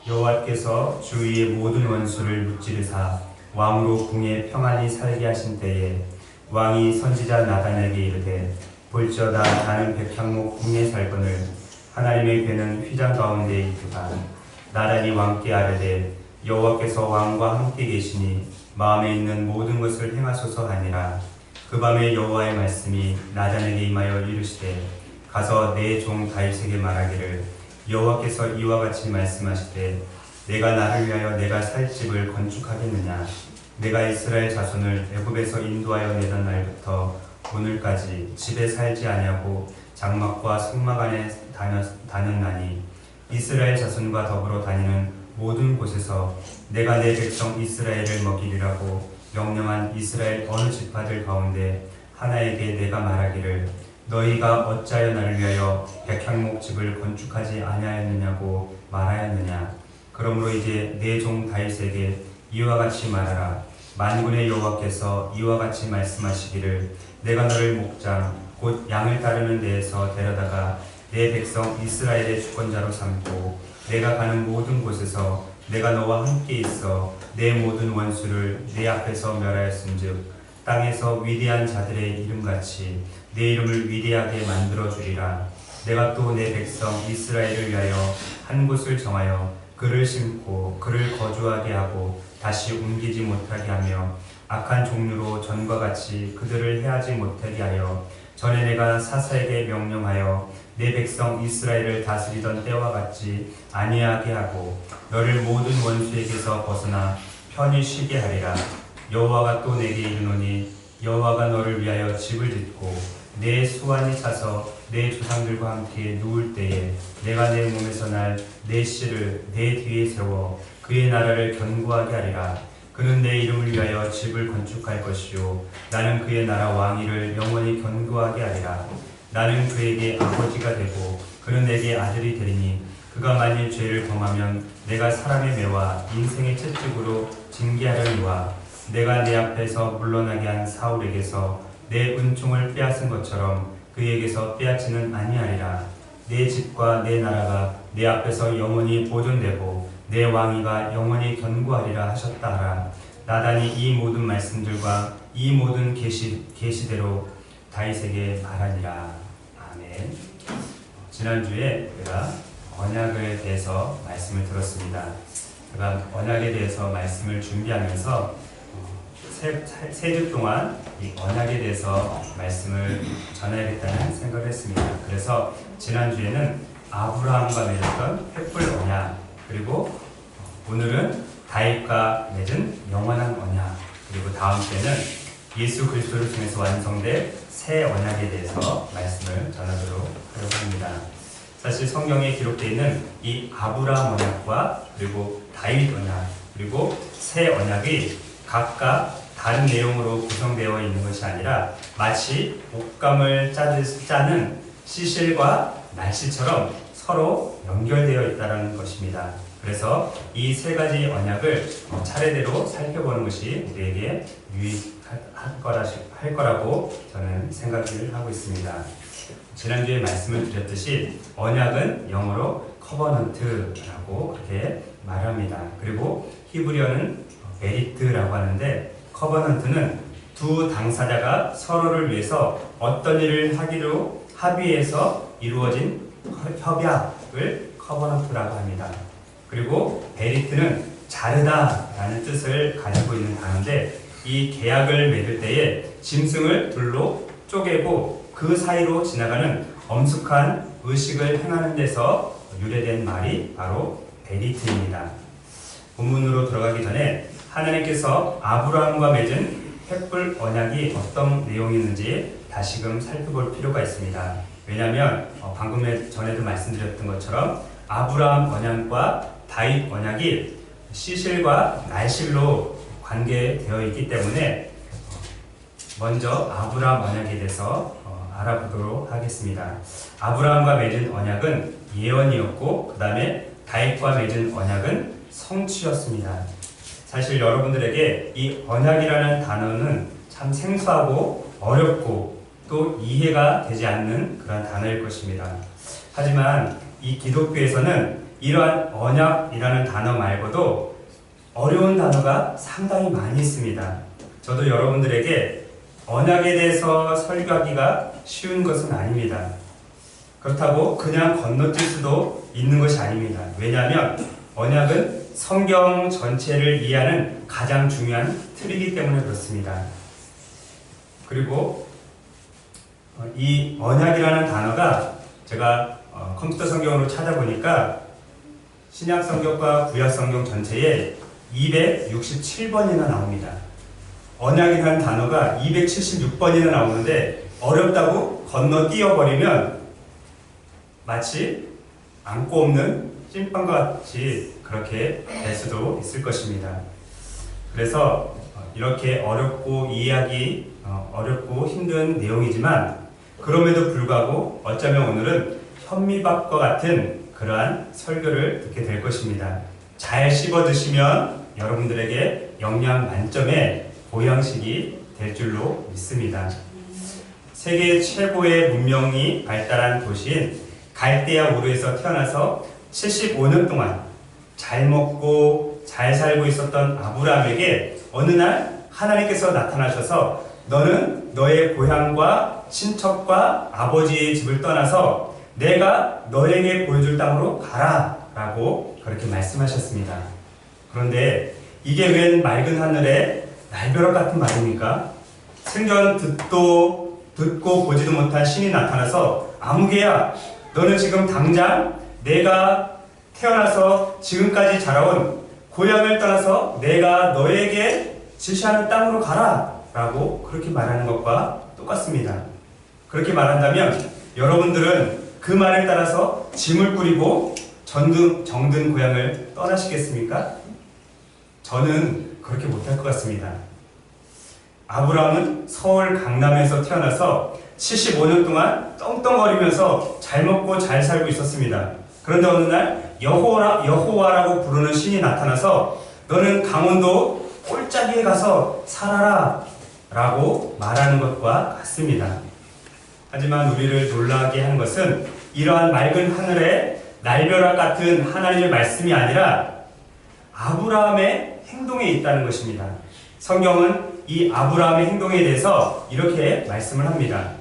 여호와께서 주위의 모든 원수를 무찌르사 왕으로 궁에 평안히 살게 하신 때에 왕이 선지자 나단에게 이르되 볼지어다 나는 백향목 궁에 살거늘 하나님의 괴는 휘장 가운데 있도다. 나단이 왕께 아뢰되 여호와께서 왕과 함께 계시니 마음에 있는 모든 것을 행하소서 하니라. 그 밤에 여호와의 말씀이 나단에게 임하여 이르시되 가서 내 종 다윗에게 말하기를 여호와께서 이와 같이 말씀하시되 내가 나를 위하여 내가 살 집을 건축하겠느냐. 내가 이스라엘 자손을 애굽에서 인도하여 내던 날부터 오늘까지 집에 살지 아니하고 장막과 성막 안에 다녔나니 이스라엘 자손과 더불어 다니는 모든 곳에서 내가 내 백성 이스라엘을 먹이리라고 명령한 이스라엘 어느 지파들 가운데 하나에게 내가 말하기를 너희가 어찌하여 나를 위하여 백향목 집을 건축하지 아니하였느냐고 말하였느냐. 그러므로 이제 내 종 다윗에게 이와 같이 말하라. 만군의 여호와께서 이와 같이 말씀하시기를 내가 너를 목장 곧 양을 따르는 데에서 데려다가 내 백성 이스라엘의 주권자로 삼고 내가 가는 모든 곳에서 내가 너와 함께 있어 내 모든 원수를 내 앞에서 멸하였은즉 땅에서 위대한 자들의 이름같이 내 이름을 위대하게 만들어 주리라. 내가 또 내 백성 이스라엘을 위하여 한 곳을 정하여 그를 심고 그를 거주하게 하고 다시 옮기지 못하게 하며 악한 종류로 전과 같이 그들을 해하지 못하게 하여 전에 내가 사사에게 명령하여 내 백성 이스라엘을 다스리던 때와 같이 아니하게 하고 너를 모든 원수에게서 벗어나 편히 쉬게 하리라. 여호와가 또 내게 이르노니 여호와가 너를 위하여 집을 짓고 내 수완이 차서 내 조상들과 함께 누울 때에 내가 내 몸에서 날 내 씨를 내 뒤에 세워 그의 나라를 견고하게 하리라. 그는 내 이름을 위하여 집을 건축할 것이요 나는 그의 나라 왕위를 영원히 견고하게 하리라. 나는 그에게 아버지가 되고 그는 내게 아들이 되리니 그가 만일 죄를 범하면 내가 사람의 매와 인생의 채찍으로 징계하려니와 내가 내 앞에서 물러나게 한 사울에게서 내 은총을 빼앗은 것처럼 그에게서 빼앗지는 아니하리라. 내 집과 내 나라가 내 앞에서 영원히 보존되고 내 왕위가 영원히 견고하리라 하셨다 하라. 나단이 이 모든 말씀들과 이 모든 계시대로 다윗에게 말하니라. 아멘. 지난주에 우리가 언약에 대해서 말씀을 들었습니다. 제가 언약에 대해서 말씀을 준비하면서 세 주 동안 이 언약에 대해서 말씀을 전해야겠다는 생각을 했습니다. 그래서 지난주에는 아브라함과 맺었던 횃불 언약, 그리고 오늘은 다윗과 맺은 영원한 언약, 그리고 다음 주에는 예수 그리스도를 통해서 완성될 새 언약에 대해서 말씀을 전하도록 하려고 합니다. 사실 성경에 기록되어 있는 이 아브라함 언약과 그리고 다윗 언약, 그리고 새 언약이 각각 다른 내용으로 구성되어 있는 것이 아니라 마치 옷감을 짜는 시실과 날씨처럼 서로 연결되어 있다는 것입니다. 그래서 이 세 가지 언약을 차례대로 살펴보는 것이 우리에게 유익할 거라고 저는 생각을 하고 있습니다. 지난주에 말씀을 드렸듯이 언약은 영어로 커버넌트라고 그렇게 말합니다. 그리고 히브리어는 베리트라고 하는데 커버넌트는 두 당사자가 서로를 위해서 어떤 일을 하기로 합의해서 이루어진 협약을 커버넌트라고 합니다. 그리고 베리트는 자르다라는 뜻을 가지고 있는 단어인데 이 계약을 맺을 때에 짐승을 둘로 쪼개고 그 사이로 지나가는 엄숙한 의식을 행하는 데서 유래된 말이 바로 베리트입니다. 본문으로 들어가기 전에 하나님께서 아브라함과 맺은 횃불 언약이 어떤 내용이었는지 다시금 살펴볼 필요가 있습니다. 왜냐하면 방금 전에도 말씀드렸던 것처럼 아브라함 언약과 다윗 언약이 시실과 날실로 관계되어 있기 때문에 먼저 아브라함 언약에 대해서 알아보도록 하겠습니다. 아브라함과 맺은 언약은 예언이었고 그 다음에 다윗과 맺은 언약은 성취였습니다. 사실 여러분들에게 이 언약이라는 단어는 참 생소하고 어렵고 또 이해가 되지 않는 그런 단어일 것입니다. 하지만 이 기독교에서는 이러한 언약이라는 단어 말고도 어려운 단어가 상당히 많이 있습니다. 저도 여러분들에게 언약에 대해서 설교하기가 쉬운 것은 아닙니다. 그렇다고 그냥 건너뛸 수도 있는 것이 아닙니다. 왜냐하면 언약은 성경 전체를 이해하는 가장 중요한 틀이기 때문에 그렇습니다. 그리고 이 언약이라는 단어가 제가 컴퓨터 성경으로 찾아보니까 신약 성경과 구약 성경 전체에 267번이나 나옵니다. 언약이라는 단어가 276번이나 나오는데 어렵다고 건너뛰어버리면 마치 안고 없는 찐빵과 같이 그렇게 될 수도 있을 것입니다. 그래서 이렇게 어렵고 이해하기 어렵고 힘든 내용이지만 그럼에도 불구하고 어쩌면 오늘은 현미밥과 같은 그러한 설교를 듣게 될 것입니다. 잘 씹어 드시면 여러분들에게 영양 만점의 보양식이 될 줄로 믿습니다. 세계 최고의 문명이 발달한 도시인 갈대아 우르에서 태어나서 75년 동안 잘 먹고 잘 살고 있었던 아브라함에게 어느 날 하나님께서 나타나셔서 너는 너의 고향과 친척과 아버지의 집을 떠나서 내가 너에게 보여줄 땅으로 가라 라고 그렇게 말씀하셨습니다. 그런데 이게 웬 맑은 하늘에 날벼락 같은 말입니까? 생전 듣고 보지도 못한 신이 나타나서 아무개야 너는 지금 당장 내가 태어나서 지금까지 자라온 고향을 떠나서 내가 너에게 지시하는 땅으로 가라 라고 그렇게 말하는 것과 똑같습니다. 그렇게 말한다면 여러분들은 그 말에 따라서 짐을 꾸리고 정든 고향을 떠나시겠습니까? 저는 그렇게 못할 것 같습니다. 아브라함은 서울 강남에서 태어나서 75년 동안 떵떵거리면서 잘 먹고 잘 살고 있었습니다. 그런데 어느 날 여호와라고 부르는 신이 나타나서 너는 강원도 꼴짜기에 가서 살아라 라고 말하는 것과 같습니다. 하지만 우리를 놀라게 하는 것은 이러한 맑은 하늘에 날벼락 같은 하나님의 말씀이 아니라 아브라함의 행동에 있다는 것입니다. 성경은 이 아브라함의 행동에 대해서 이렇게 말씀을 합니다.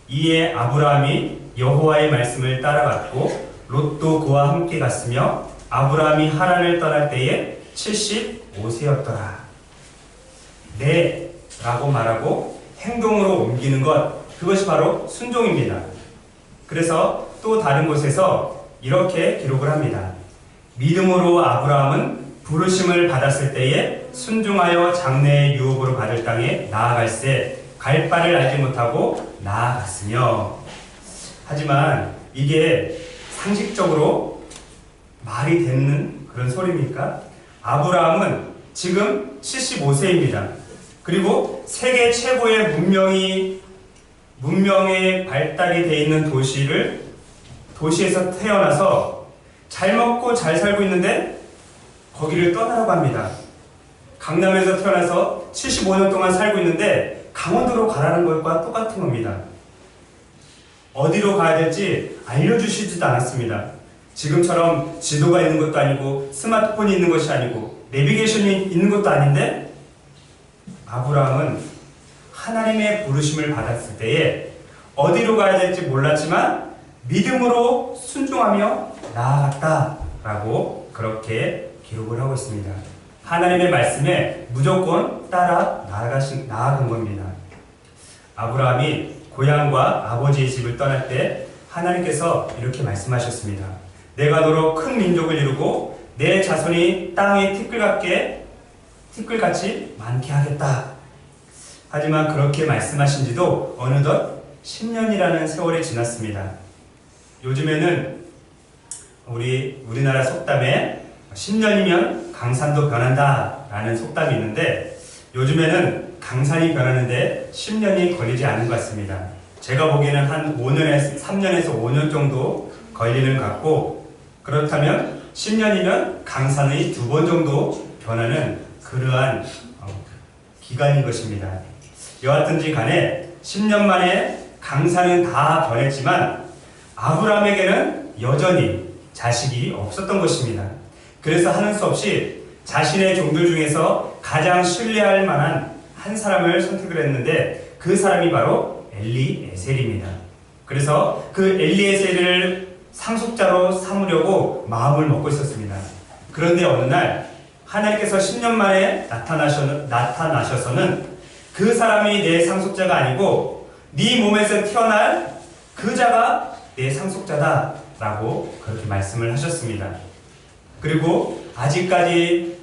이에 아브라함이 여호와의 말씀을 따라갔고 롯도 그와 함께 갔으며 아브라함이 하란을 떠날 때에 75세였더라. 네 라고 말하고 행동으로 옮기는 것, 그것이 바로 순종입니다. 그래서 또 다른 곳에서 이렇게 기록을 합니다. 믿음으로 아브라함은 부르심을 받았을 때에 순종하여 장래의 유업으로 받을 땅에 나아갈새 갈 바를 알지 못하고 나아갔으며. 하지만 이게 상식적으로 말이 되는 그런 소리입니까? 아브라함은 지금 75세입니다. 그리고 세계 최고의 문명의 발달이 되어 있는 도시에서 태어나서 잘 먹고 잘 살고 있는데 거기를 떠나라고 합니다. 강남에서 태어나서 75년 동안 살고 있는데 강원도로 가라는 것과 똑같은 겁니다. 어디로 가야 될지 알려주시지도 않았습니다. 지금처럼 지도가 있는 것도 아니고 스마트폰이 있는 것이 아니고 내비게이션이 있는 것도 아닌데 아브라함은 하나님의 부르심을 받았을 때에 어디로 가야 될지 몰랐지만 믿음으로 순종하며 나아갔다라고 그렇게 기록을 하고 있습니다. 하나님의 말씀에 무조건 따라 나아간 겁니다. 아브라함이 고향과 아버지의 집을 떠날 때 하나님께서 이렇게 말씀하셨습니다. 내가 너로 큰 민족을 이루고 내 자손이 땅의 티끌같이 많게 하겠다. 하지만 그렇게 말씀하신 지도 어느덧 10년이라는 세월이 지났습니다. 요즘에는 우리나라 속담에 10년이면 강산도 변한다 라는 속담이 있는데 요즘에는 강산이 변하는데 10년이 걸리지 않은 것 같습니다. 제가 보기에는 한 3년에서 5년 정도 걸리는 것 같고, 그렇다면 10년이면 강산의 2번 정도 변하는 그러한 기간인 것입니다. 여하튼지 간에 10년 만에 강산은 다 변했지만 아브라함에게는 여전히 자식이 없었던 것입니다. 그래서 하는 수 없이 자신의 종들 중에서 가장 신뢰할 만한 한 사람을 선택을 했는데 그 사람이 바로 엘리에셀입니다. 그래서 그 엘리에셀을 상속자로 삼으려고 마음을 먹고 있었습니다. 그런데 어느 날 하나님께서 10년 만에 나타나셔서는 그 사람이 내 상속자가 아니고 네 몸에서 태어날 그 자가 내 상속자다 라고 그렇게 말씀을 하셨습니다. 그리고 아직까지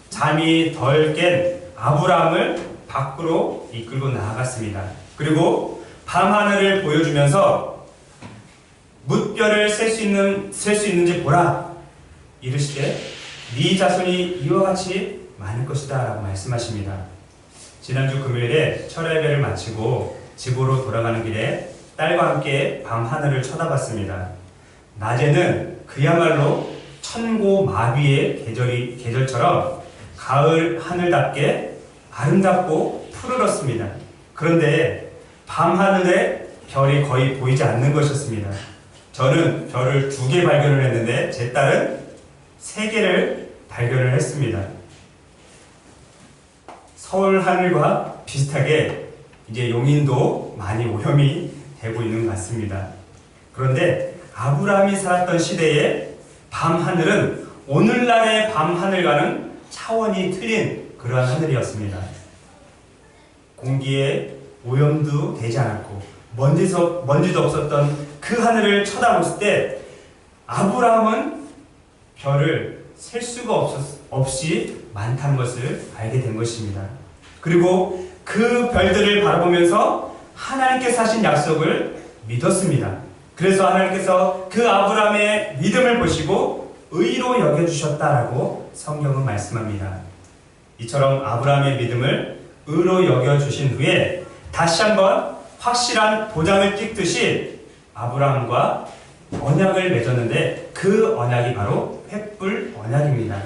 잠이 덜 깬 아브라함을 밖으로 이끌고 나아갔습니다. 그리고 밤하늘을 보여주면서 뭇별을 셀 수 있는지 보라. 이르시되 네 자손이 이와 같이 많을 것이다 라고 말씀하십니다. 지난주 금요일에 철야예배를 마치고 집으로 돌아가는 길에 딸과 함께 밤하늘을 쳐다봤습니다. 낮에는 그야말로 천고마비의 계절처럼 가을 하늘답게 아름답고 푸르렀습니다. 그런데 밤하늘에 별이 거의 보이지 않는 것이었습니다. 저는 별을 2개 발견을 했는데 제 딸은 3개를 발견을 했습니다. 서울 하늘과 비슷하게 이제 용인도 많이 오염이 되고 있는 것 같습니다. 그런데 아브라함이 살았던 시대의 밤하늘은 오늘날의 밤하늘과는 차원이 틀린 그러한 하늘이었습니다. 공기에 오염도 되지 않았고 먼지도 없었던 그 하늘을 쳐다봤을 때 아브라함은 별을 셀 수가 없이 많다는 것을 알게 된 것입니다. 그리고 그 별들을 바라보면서 하나님께서 하신 약속을 믿었습니다. 그래서 하나님께서 그 아브라함의 믿음을 보시고 의로 여겨주셨다라고 성경은 말씀합니다. 이처럼 아브라함의 믿음을 의로 여겨주신 후에 다시 한번 확실한 도장을 찍듯이 아브라함과 언약을 맺었는데 그 언약이 바로 횃불 언약입니다.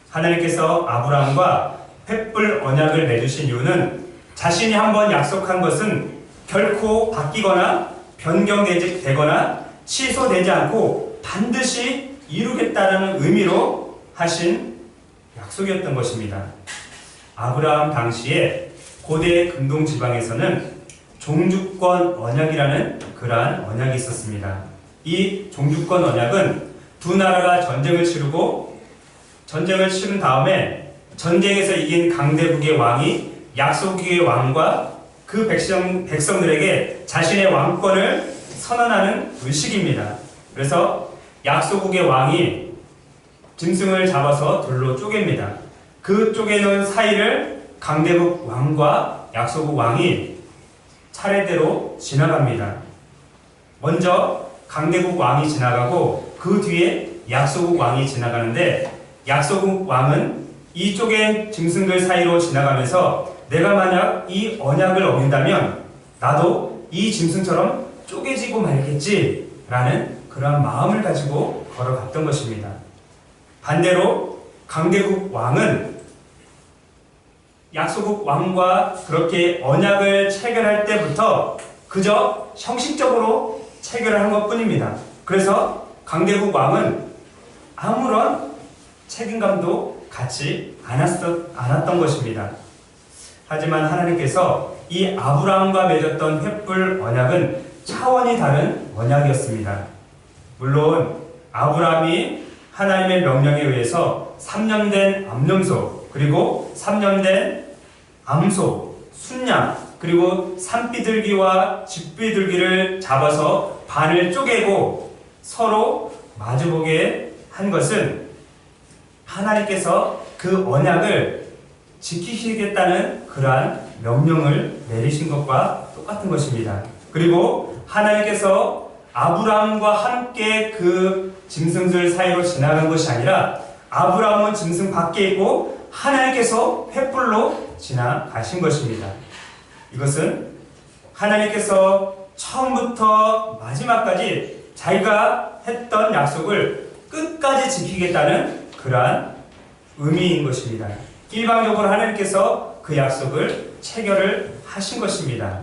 하나님께서 아브라함과 횃불 언약을 맺으신 이유는 자신이 한번 약속한 것은 결코 바뀌거나 변경되거나 취소되지 않고 반드시 이루겠다는 의미로 하신 약속이었던 것입니다. 아브라함 당시에 고대 근동 지방에서는 종주권 언약이라는 그러한 언약이 있었습니다. 이 종주권 언약은 두 나라가 전쟁을 치른 다음에 전쟁에서 이긴 강대국의 왕이 약속의 왕과 그 백성들에게 자신의 왕권을 선언하는 의식입니다. 그래서 약소국의 왕이 짐승을 잡아서 둘로 쪼갭니다. 그 쪼개놓은 사이를 강대국 왕과 약소국 왕이 차례대로 지나갑니다. 먼저 강대국 왕이 지나가고 그 뒤에 약소국 왕이 지나가는데 약소국 왕은 이 쪼갠 짐승들 사이로 지나가면서 내가 만약 이 언약을 어긴다면 나도 이 짐승처럼 쪼개지고 말겠지 라는 그러한 마음을 가지고 걸어갔던 것입니다. 반대로 강대국 왕은 약소국 왕과 그렇게 언약을 체결할 때부터 그저 형식적으로 체결한 것뿐입니다. 그래서 강대국 왕은 아무런 책임감도 갖지 않았던 것입니다. 하지만 하나님께서 이 아브라함과 맺었던 횃불 언약은 차원이 다른 언약이었습니다. 물론 아브라함이 하나님의 명령에 의해서 3년 된 암염소, 그리고 3년 된 암소, 순양, 그리고 산비둘기와 집비둘기를 잡아서 반을 쪼개고 서로 마주보게 한 것은 하나님께서 그 언약을 지키시겠다는 그러한 명령을 내리신 것과 똑같은 것입니다. 그리고 하나님께서 아브라함과 함께 그 짐승들 사이로 지나간 것이 아니라 아브라함은 짐승 밖에 있고 하나님께서 횃불로 지나가신 것입니다. 이것은 하나님께서 처음부터 마지막까지 자기가 했던 약속을 끝까지 지키겠다는 그러한 의미인 것입니다. 일방적으로 하나님께서 그 약속을 체결을 하신 것입니다.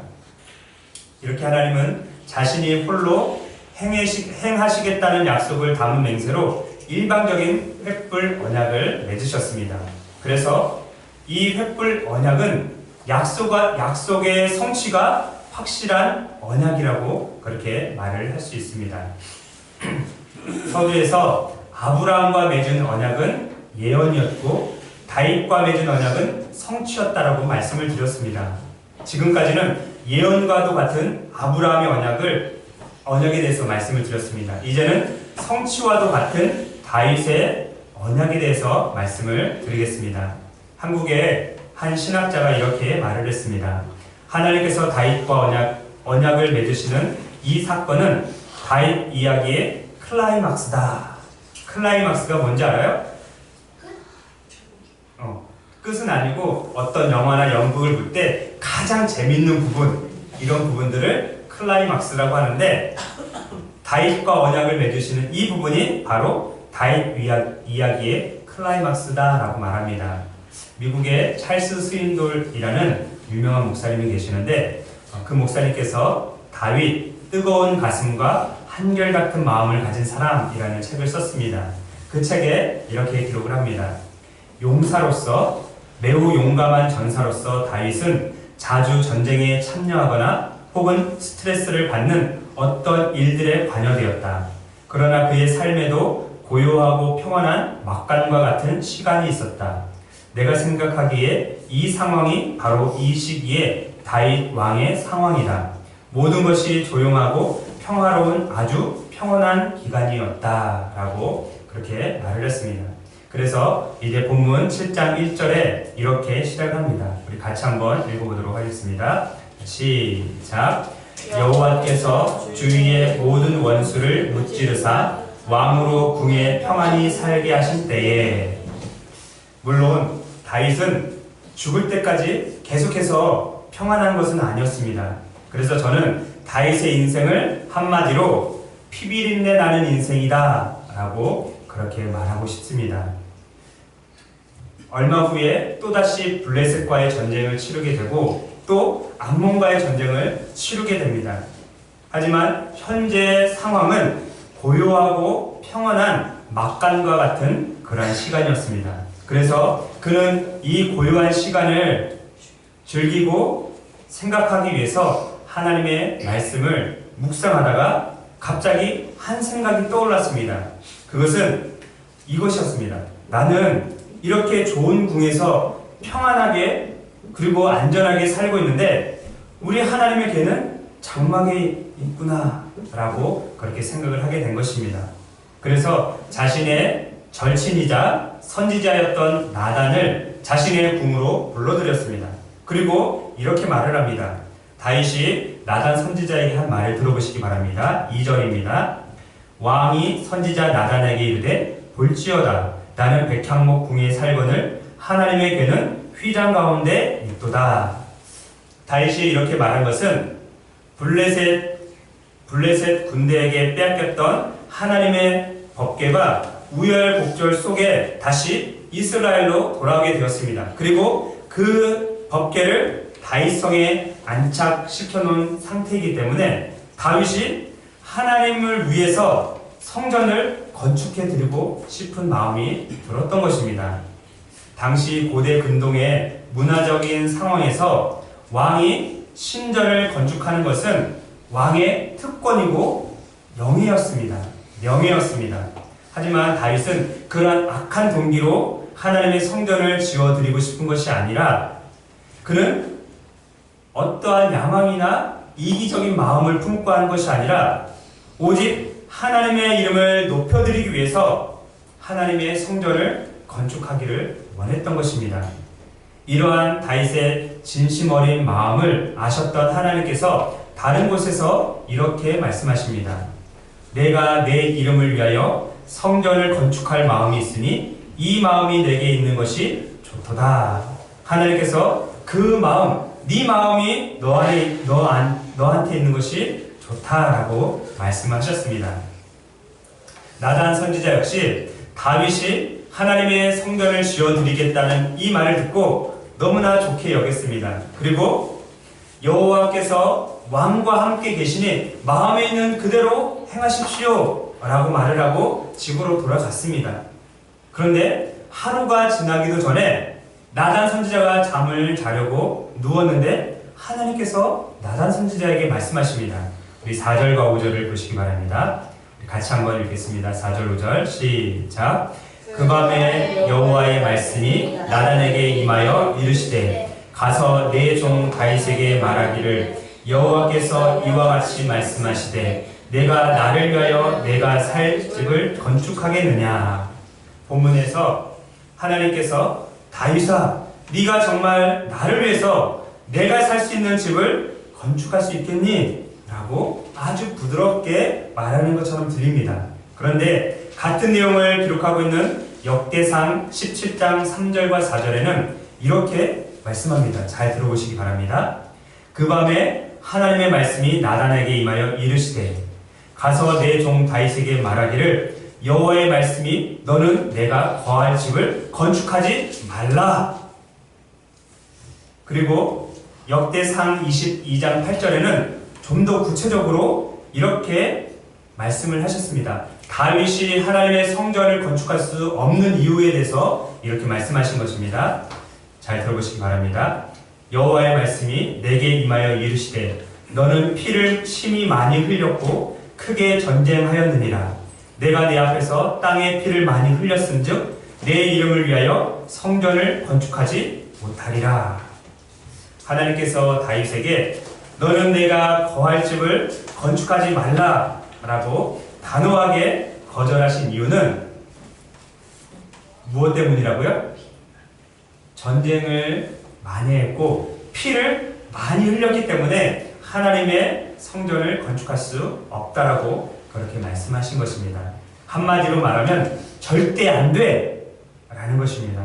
이렇게 하나님은 자신이 홀로 행하시겠다는 약속을 담은 맹세로 일방적인 횃불 언약을 맺으셨습니다. 그래서 이 횃불 언약은 약속의 성취가 확실한 언약이라고 그렇게 말을 할 수 있습니다. 서두에서 아브라함과 맺은 언약은 예언이었고 다윗과 맺은 언약은 성취였다라고 말씀을 드렸습니다. 지금까지는 예언과도 같은 아브라함의 언약에 대해서 말씀을 드렸습니다. 이제는 성취와도 같은 다윗의 언약에 대해서 말씀을 드리겠습니다. 한국의 한 신학자가 이렇게 말을 했습니다. 하나님께서 다윗과 언약을 맺으시는 이 사건은 다윗 이야기의 클라이막스다. 클라이막스가 뭔지 알아요? 끝은 아니고 어떤 영화나 연극을 볼 때 가장 재밌는 부분, 이런 부분들을 클라이막스라고 하는데 다윗과 언약을 맺으시는 이 부분이 바로 다윗 이야기의 클라이막스다라고 말합니다. 미국의 찰스 스윈돌이라는 유명한 목사님이 계시는데 그 목사님께서 다윗 뜨거운 가슴과 한결같은 마음을 가진 사람이라는 책을 썼습니다. 그 책에 이렇게 기록을 합니다. 용사로서 매우 용감한 전사로서 다윗은 자주 전쟁에 참여하거나 혹은 스트레스를 받는 어떤 일들에 관여되었다. 그러나 그의 삶에도 고요하고 평안한 막간과 같은 시간이 있었다. 내가 생각하기에 이 상황이 바로 이 시기에 다윗 왕의 상황이다. 모든 것이 조용하고 평화로운 아주 평온한 기간이었다. 라고 그렇게 말을 했습니다. 그래서 이제 본문 7장 1절에 이렇게 시작합니다. 우리 같이 한번 읽어보도록 하겠습니다. 시작. 여호와께서 주위의 모든 원수를 무찌르사 왕으로 궁에 평안히 살게 하신 때에. 물론 다윗은 죽을 때까지 계속해서 평안한 것은 아니었습니다. 그래서 저는 다윗의 인생을 한마디로 피비린내 나는 인생이다 라고 그렇게 말하고 싶습니다. 얼마 후에 또다시 블레셋과의 전쟁을 치르게 되고 또 암몬과의 전쟁을 치르게 됩니다. 하지만 현재 상황은 고요하고 평안한 막간과 같은 그러한 시간이었습니다. 그래서 그는 이 고요한 시간을 즐기고 생각하기 위해서 하나님의 말씀을 묵상하다가 갑자기 한 생각이 떠올랐습니다. 그것은 이것이었습니다. 나는 이렇게 좋은 궁에서 평안하게 그리고 안전하게 살고 있는데 우리 하나님의 개는 장막에 있구나 라고 그렇게 생각을 하게 된 것입니다. 그래서 자신의 절친이자 선지자였던 나단을 자신의 궁으로 불러들였습니다. 그리고 이렇게 말을 합니다. 다윗이 나단 선지자에게 한 말을 들어보시기 바랍니다. 2절입니다. 왕이 선지자 나단에게 이르되 볼지어다 나는 백향목 궁에 살거늘 하나님의 괴는 휘장 가운데 있도다. 다윗이 이렇게 말한 것은 블레셋 군대에게 빼앗겼던 하나님의 법궤가 우열곡절 속에 다시 이스라엘로 돌아오게 되었습니다. 그리고 그 법궤를 다윗성에 안착시켜 놓은 상태이기 때문에 다윗이 하나님을 위해서 성전을 건축해 드리고 싶은 마음이 들었던 것입니다. 당시 고대 근동의 문화적인 상황에서 왕이 신전을 건축하는 것은 왕의 특권이고 명예였습니다. 하지만 다윗은 그러한 악한 동기로 하나님의 성전을 지어드리고 싶은 것이 아니라 그는 어떠한 야망이나 이기적인 마음을 품고 한 것이 아니라 오직 하나님의 이름을 높여드리기 위해서 하나님의 성전을 건축하기를 원했던 것입니다. 이러한 다윗의 진심 어린 마음을 아셨던 하나님께서 다른 곳에서 이렇게 말씀하십니다. 내가 내 이름을 위하여 성전을 건축할 마음이 있으니 이 마음이 내게 있는 것이 좋도다. 하나님께서 그 마음, 네 마음이 너한테 있는 것이 좋다라고 말씀하셨습니다. 나단 선지자 역시 다윗이 하나님의 성전을 지어드리겠다는 이 말을 듣고 너무나 좋게 여겼습니다. 그리고 여호와께서 왕과 함께 계시니 마음에 있는 그대로 행하십시오 라고 말을 하고 집으로 돌아갔습니다. 그런데 하루가 지나기도 전에 나단 선지자가 잠을 자려고 누웠는데 하나님께서 나단 선지자에게 말씀하십니다. 우리 4절과 5절을 보시기 바랍니다. 같이 한번 읽겠습니다. 4절 5절 시작. 그 밤에 여호와의 말씀이 나단에게 임하여 이르시되 가서 내 종 다윗에게 말하기를 여호와께서 이와 같이 말씀하시되 내가 나를 위하여 내가 살 집을 건축하겠느냐. 본문에서 하나님께서 다윗아 네가 정말 나를 위해서 내가 살 수 있는 집을 건축할 수 있겠니? 라고 아주 부드럽게 말하는 것처럼 들립니다. 그런데 같은 내용을 기록하고 있는 역대상 17장 3절과 4절에는 이렇게 말씀합니다. 잘 들어보시기 바랍니다. 그 밤에 하나님의 말씀이 나단에게 임하여 이르시되 가서 내 종 다윗에게 말하기를 여호와의 말씀이 너는 내가 거할 집을 건축하지 말라. 그리고 역대상 22장 8절에는 좀 더 구체적으로 이렇게 말씀을 하셨습니다. 다윗이 하나님의 성전을 건축할 수 없는 이유에 대해서 이렇게 말씀하신 것입니다. 잘 들어보시기 바랍니다. 여호와의 말씀이 내게 임하여 이르시되 너는 피를 심히 많이 흘렸고 크게 전쟁하였느니라. 내가 내 앞에서 땅에 피를 많이 흘렸은즉 내 이름을 위하여 성전을 건축하지 못하리라. 하나님께서 다윗에게 너는 내가 거할 집을 건축하지 말라라고 단호하게 거절하신 이유는 무엇 때문이라고요? 전쟁을 많이 했고 피를 많이 흘렸기 때문에 하나님의 성전을 건축할 수 없다라고 그렇게 말씀하신 것입니다. 한마디로 말하면 절대 안 돼! 라는 것입니다.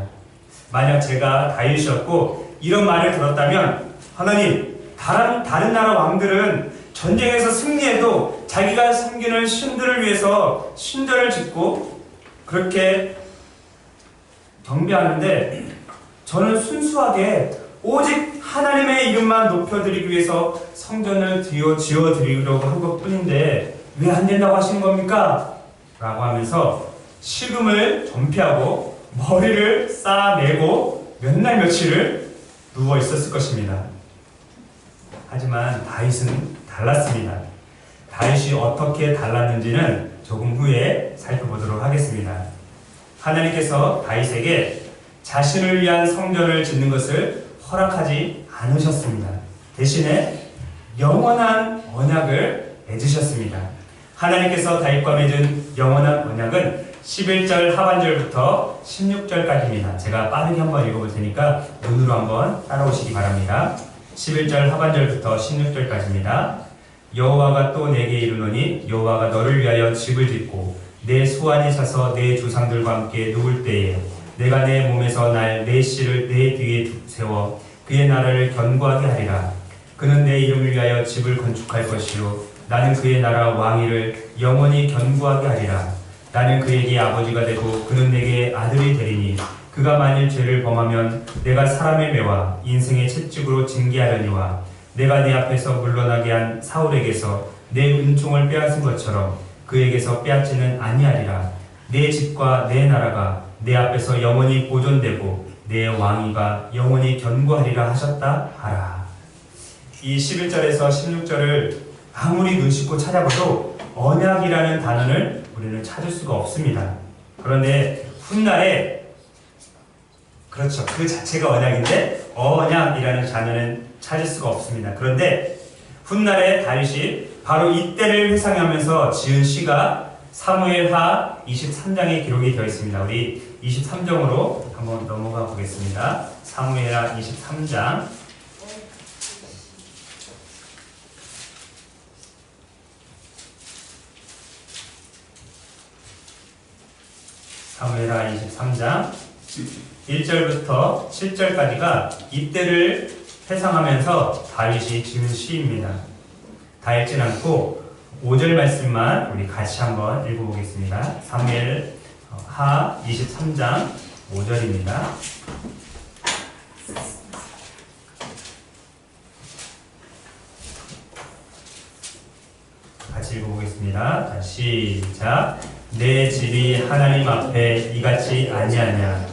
만약 제가 다윗이었고 이런 말을 들었다면 하나님, 다른 나라 왕들은 전쟁에서 승리해도 자기가 섬기는 신들을 위해서 신전을 짓고 그렇게 경배하는데 저는 순수하게 오직 하나님의 이름만 높여드리기 위해서 성전을 지어드리려고 한 것뿐인데 왜 안 된다고 하시는 겁니까? 라고 하면서 식음을 전폐하고 머리를 쌓아매고 몇 날 며칠을 누워 있었을 것입니다. 하지만 다윗은 달랐습니다. 다윗이 어떻게 달랐는지는 조금 후에 살펴보도록 하겠습니다. 하나님께서 다윗에게 자신을 위한 성전을 짓는 것을 허락하지 않으셨습니다. 대신에 영원한 언약을 맺으셨습니다. 하나님께서 다윗과 맺은 영원한 언약은 11절 하반절부터 16절까지입니다. 제가 빠르게 한번 읽어볼 테니까 눈으로 한번 따라오시기 바랍니다. 11절 하반절부터 16절까지입니다. 여호와가 또 내게 이르노니 여호와가 너를 위하여 집을 짓고 내 소환이 차서 내 조상들과 함께 누울 때에 내가 내 몸에서 날 내 씨를 내 뒤에 세워 그의 나라를 견고하게 하리라. 그는 내 이름을 위하여 집을 건축할 것이요 나는 그의 나라 왕위를 영원히 견고하게 하리라. 나는 그에게 아버지가 되고 그는 내게 아들이 되리니 그가 만일 죄를 범하면 내가 사람의 매와 인생의 채찍으로 징계하려니와 내가 내 앞에서 물러나게 한 사울에게서 내 은총을 빼앗은 것처럼 그에게서 빼앗지는 아니하리라. 내 집과 내 나라가 내 앞에서 영원히 보존되고 내 왕위가 영원히 견고하리라 하셨다 하라. 이 11절에서 16절을 아무리 눈 씻고 찾아봐도 언약이라는 단어를 우리는 찾을 수가 없습니다. 그런데 훗날에 그렇죠. 그 자체가 언약인데 언약이라는 단어는 찾을 수가 없습니다. 그런데 훗날에 다윗이 바로 이때를 회상하면서 지은 시가 사무엘하 23장에 기록이 되어 있습니다. 우리 23장으로 한번 넘어가 보겠습니다. 사무엘하 23장 사무엘하 23장 1절부터 7절까지가 이때를 회상하면서 다윗이 지은 시입니다. 다 읽진 않고 5절 말씀만 우리 같이 한번 읽어보겠습니다. 사무엘하 23장 5절입니다. 보겠습니다. 자, 시작. 내 집이 하나님 앞에 이같이 아니하냐.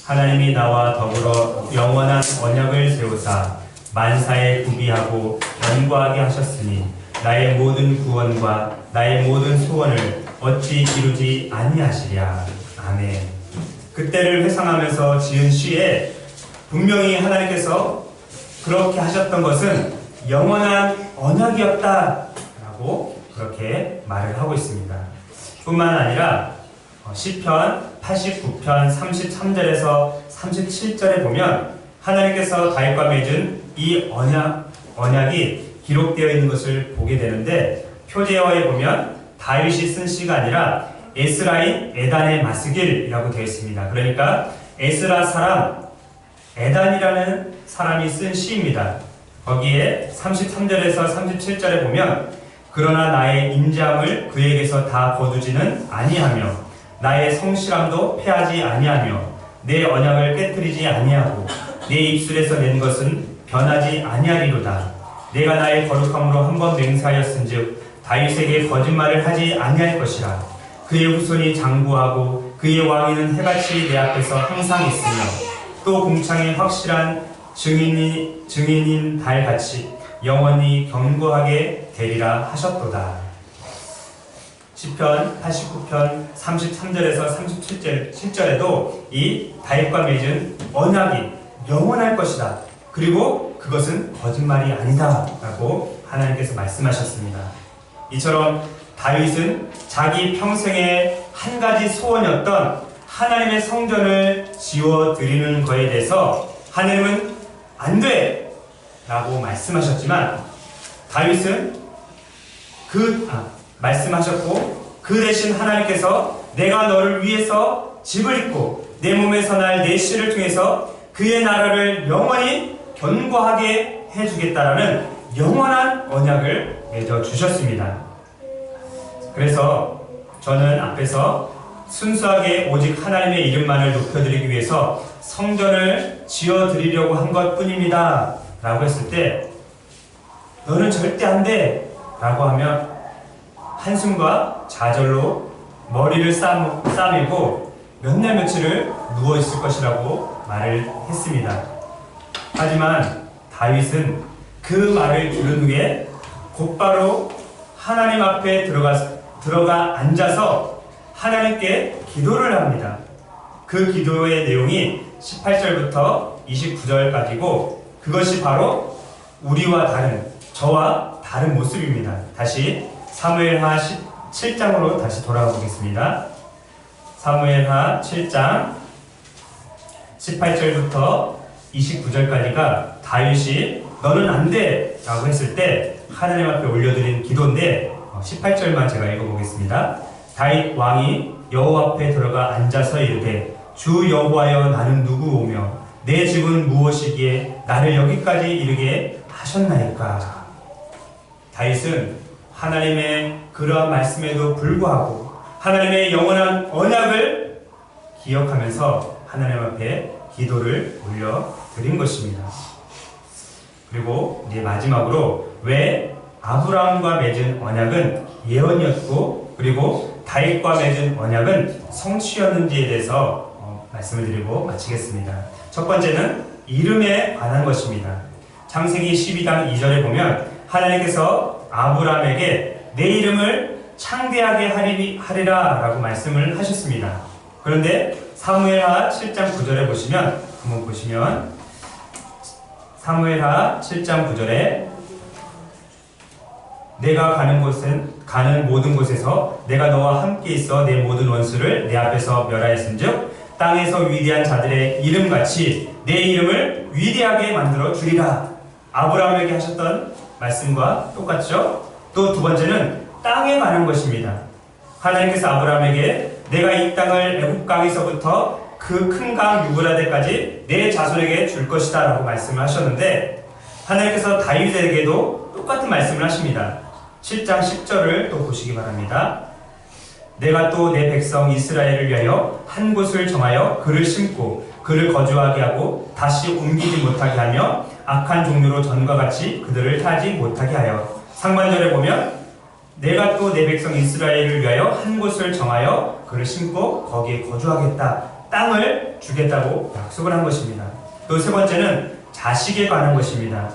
하나님이 나와 더불어 영원한 언약을 세우사 만사에 구비하고 견고하게 하셨으니 나의 모든 구원과 나의 모든 소원을 어찌 이루지 아니하시랴. 아멘. 그때를 회상하면서 지은 시에 분명히 하나님께서 그렇게 하셨던 것은 영원한 언약이었다라고 그렇게 말을 하고 있습니다. 뿐만 아니라 시편 89편 33절에서 37절에 보면 하나님께서 다윗과 맺은 이 언약이 기록되어 있는 것을 보게 되는데, 표제어에 보면 다윗이 쓴 시가 아니라 에스라인 에단의 마스길이라고 되어 있습니다. 그러니까 에스라 사람 에단이라는 사람이 쓴 시입니다. 거기에 33절에서 37절에 보면 그러나 나의 인자함을 그에게서 다 거두지는 아니하며 나의 성실함도 패하지 아니하며 내 언약을 깨뜨리지 아니하고 내 입술에서 낸 것은 변하지 아니하리로다. 내가 나의 거룩함으로 한 번 맹세하였은즉 다윗에게 거짓말을 하지 아니할 것이라. 그의 후손이 장구하고 그의 왕위는 해같이 내 앞에서 항상 있으며 또 공창에 확실한 증인인 달같이 영원히 견고하게 되리라 하셨도다. 시편 89편 33절에서 37절에도 이 다윗과 맺은 언약이 영원할 것이다. 그리고 그것은 거짓말이 아니다 라고 하나님께서 말씀하셨습니다. 이처럼 다윗은 자기 평생의 한 가지 소원이었던 하나님의 성전을 지어드리는 것에 대해서 하나님은 안 돼! 라고 말씀하셨지만 다윗은 말씀하셨고 그 대신 하나님께서 내가 너를 위해서 집을 짓고 내 몸에서 날 내 씨를 통해서 그의 나라를 영원히 견고하게 해주겠다라는 영원한 언약을 맺어주셨습니다. 그래서 저는 앞에서 순수하게 오직 하나님의 이름만을 높여드리기 위해서 성전을 지어드리려고 한 것뿐입니다 라고 했을 때 너는 절대 안 돼 라고 하면 한숨과 좌절로 머리를 싸매고 몇 날 며칠을 누워있을 것이라고 말을 했습니다. 하지만 다윗은 그 말을 들은 후에 곧바로 하나님 앞에 들어가 앉아서 하나님께 기도를 합니다. 그 기도의 내용이 18절부터 29절까지고 그것이 바로 저와 다른 모습입니다. 다시 사무엘하 7장으로 다시 돌아가 보겠습니다. 사무엘하 7장 18절부터 29절까지가 다윗이 너는 안 돼! 라고 했을 때 하나님 앞에 올려드린 기도인데 18절만 제가 읽어보겠습니다. 다윗 왕이 여호와 앞에 들어가 앉아서 이르되 주 여호와여 나는 누구오며 내 집은 무엇이기에 나를 여기까지 이르게 하셨나이까. 다윗은 하나님의 그러한 말씀에도 불구하고 하나님의 영원한 언약을 기억하면서 하나님 앞에 기도를 올려드린 것입니다. 그리고 이제 마지막으로 왜 아브라함과 맺은 언약은 예언이었고 그리고 다윗과 맺은 언약은 성취였는지에 대해서 말씀을 드리고 마치겠습니다. 첫 번째는 이름에 관한 것입니다. 창세기 12장 2절에 보면 하나님께서 아브라함에게 내 이름을 창대하게 하리라 라고 말씀을 하셨습니다. 그런데 사무엘하 7장 9절에 보시면 사무엘하 7장 9절에 내가 가는 모든 곳에서 내가 너와 함께 있어 내 모든 원수를 내 앞에서 멸하였은즉 땅에서 위대한 자들의 이름같이 내 이름을 위대하게 만들어 주리라. 아브라함에게 하셨던 말씀과 똑같죠? 또 두 번째는 땅에 관한 것입니다. 하나님께서 아브라함에게 내가 이 땅을 애굽 강에서부터 그 큰 강 유브라데까지 내 자손에게 줄 것이다 라고 말씀을 하셨는데 하나님께서 다윗에게도 똑같은 말씀을 하십니다. 7장 10절을 또 보시기 바랍니다. 내가 또 내 백성 이스라엘을 위하여 한 곳을 정하여 그를 심고 그를 거주하게 하고 다시 옮기지 못하게 하며 악한 종류로 전과 같이 그들을 타지 못하게 하여. 상반절에 보면 내가 또 내 백성 이스라엘을 위하여 한 곳을 정하여 그를 심고 거기에 거주하겠다. 땅을 주겠다고 약속을 한 것입니다. 또 세 번째는 자식에 관한 것입니다.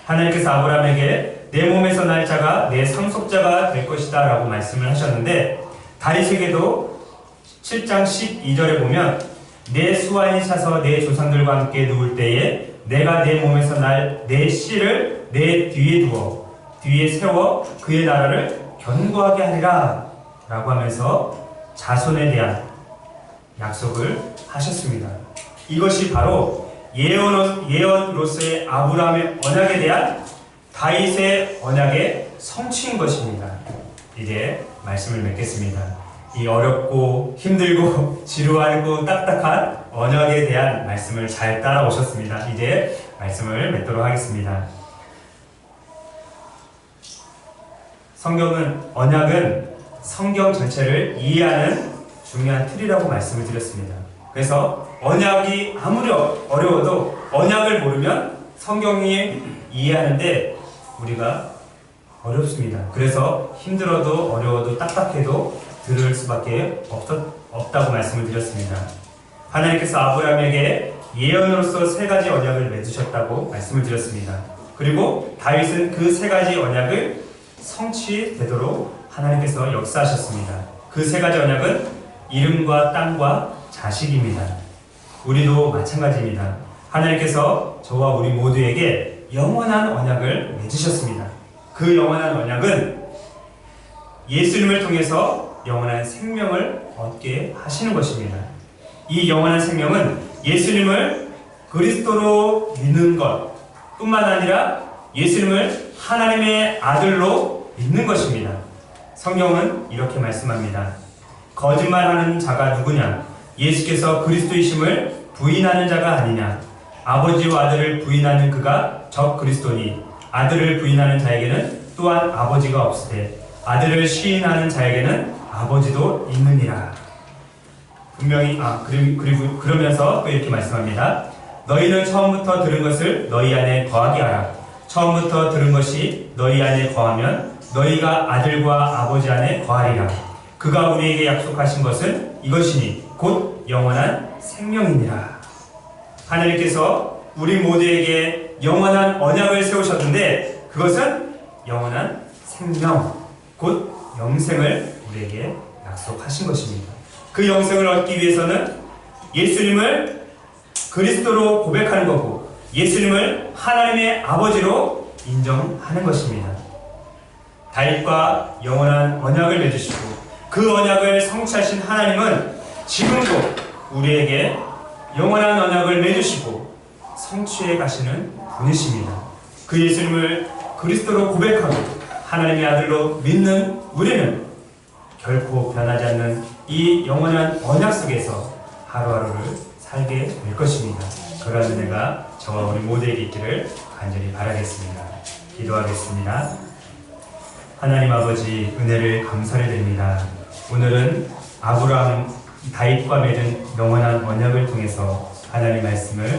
하나님께서 아브라함에게 내 몸에서 날 자가 내 상속자가 될 것이다 라고 말씀을 하셨는데, 다윗에게도 7장 12절에 보면 내 수완이 차서 내 조상들과 함께 누울 때에 내가 내 몸에서 날 내 씨를 내 뒤에 두어 뒤에 세워 그의 나라를 견고하게 하리라 라고 하면서 자손에 대한 약속을 하셨습니다. 이것이 바로 예언으로서의 아브라함의 언약에 대한 다윗의 언약의 성취인 것입니다. 이제 말씀을 맺겠습니다. 이 어렵고 힘들고 지루하고 딱딱한 언약에 대한 말씀을 잘 따라오셨습니다. 이제 말씀을 맺도록 하겠습니다. 언약은 성경 전체를 이해하는 중요한 틀이라고 말씀을 드렸습니다. 그래서 언약이 아무리 어려워도 언약을 모르면 성경이 이해하는데 우리가 어렵습니다. 그래서 힘들어도 어려워도 딱딱해도 들을 수밖에 없다고 말씀을 드렸습니다. 하나님께서 아브라함에게 예언으로서 세 가지 언약을 맺으셨다고 말씀을 드렸습니다. 그리고 다윗은 그 세 가지 언약을 성취되도록 하나님께서 역사하셨습니다. 그 세 가지 언약은 이름과 땅과 자식입니다. 우리도 마찬가지입니다. 하나님께서 저와 우리 모두에게 영원한 언약을 맺으셨습니다. 그 영원한 언약은 예수님을 통해서 영원한 생명을 얻게 하시는 것입니다. 이 영원한 생명은 예수님을 그리스도로 믿는 것 뿐만 아니라 예수님을 하나님의 아들로 믿는 것입니다. 성경은 이렇게 말씀합니다. 거짓말하는 자가 누구냐? 예수께서 그리스도이심을 부인하는 자가 아니냐? 아버지와 아들을 부인하는 그가 적 그리스도니 아들을 부인하는 자에게는 또한 아버지가 없으되 아들을 시인하는 자에게는 아버지도 있느니라. 분명히 그리고 그러면서 또 이렇게 말씀합니다. 너희는 처음부터 들은 것을 너희 안에 거하게 하라. 처음부터 들은 것이 너희 안에 거하면 너희가 아들과 아버지 안에 거하리라. 그가 우리에게 약속하신 것은 이것이니 곧 영원한 생명이니라. 하나님께서 우리 모두에게 영원한 언약을 세우셨는데 그것은 영원한 생명, 곧 영생을 우리에게 약속하신 것입니다. 그 영생을 얻기 위해서는 예수님을 그리스도로 고백하는 거고 예수님을 하나님의 아버지로 인정하는 것입니다. 다윗과 영원한 언약을 맺으시고 그 언약을 성취하신 하나님은 지금도 우리에게 영원한 언약을 맺으시고 성취해 가시는 분이십니다. 그 예수님을 그리스도로 고백하고 하나님의 아들로 믿는 우리는 결코 변하지 않는 이 영원한 언약 속에서 하루하루를 살게 될 것입니다. 그러한 은혜가 저와 우리 모두에게 있기를 간절히 바라겠습니다. 기도하겠습니다. 하나님 아버지, 은혜를 감사를 드립니다. 오늘은 아브라함, 다윗과 맺은 영원한 언약을 통해서 하나님 말씀을